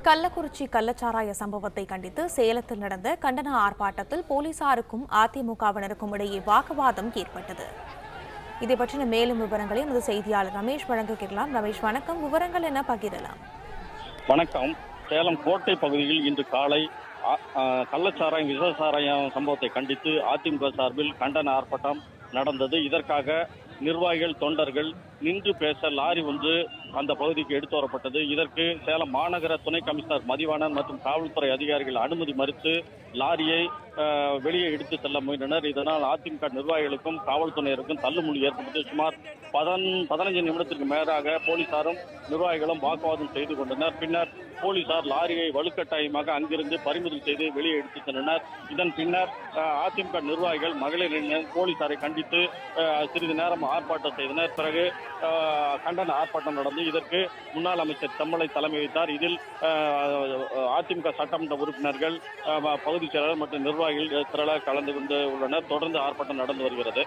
கள்ளக்குறிச்சி கள்ளச்சாராய சம்பவத்தை கண்டித்து சேலத்தில் நடந்த கண்டன ஆர்ப்பாட்டத்தில் போலீசாருக்கும் அதிமுகவினருக்கும் இடையே வாக்குவாதம் ஏற்பட்டது. இதை பற்றின மேலும் விவரங்களை நமது செய்தியாளர் ரமேஷ் வழங்க கேட்கலாம். ரமேஷ், வணக்கம். விவரங்கள் என்ன பகிரலாம்? வணக்கம். சேலம் கோட்டை பகுதியில் இன்று காலை கள்ளச்சாராயம் விசசாராயம் சம்பவத்தை கண்டித்து அதிமுக சார்பில் கண்டன ஆர்ப்பாட்டம் நடந்தது. இதற்காக நிர்வாகிகள், தொண்டர்கள் நின்று பேச லாரி ஒன்று அந்த பகுதிக்கு எடுத்து வரப்பட்டது. இதற்கு சேலம் மாநகர துணை கமிஷனர் மதிவாணன் மற்றும் காவல்துறை அதிகாரிகள் அனுமதி மறுத்து லாரியை வெளியே எடுத்து செல்ல முயன்றனர். இதனால் அதிமுக நிர்வாகிகளுக்கும் காவல்துறையினருக்கும் தள்ளுமுள்ளி ஏற்பட்டது. சுமார் 15 நிமிடத்திற்கு மேலாக போலீசாரும் நிர்வாகிகளும் வாக்குவாதம் செய்து கொண்டனர். பின்னர் போலீசார் லாரியை வலுக்கட்டாயமாக அங்கிருந்து பறிமுதல் செய்து வெளியே எடுத்து சென்றனர். இதன் பின்னர் அதிமுக நிர்வாகிகள், மகளிரினர் போலீசாரை கண்டித்து சிறிது நேரம் ஆர்ப்பாட்டம் செய்தனர். பிறகு கண்டன ஆர்ப்பாட்டம் நடந்து இதற்கு முன்னாள் அமைச்சர் செம்மலை தலைமை வைத்தார். இதில் அதிமுக சட்டமன்ற உறுப்பினர்கள், பகுதி செயலாளர் மற்றும் நிர்வாகிகள் திரளாக கலந்து கொண்டு உள்ளனர். தொடர்ந்து ஆர்ப்பாட்டம் நடந்து வருகிறது.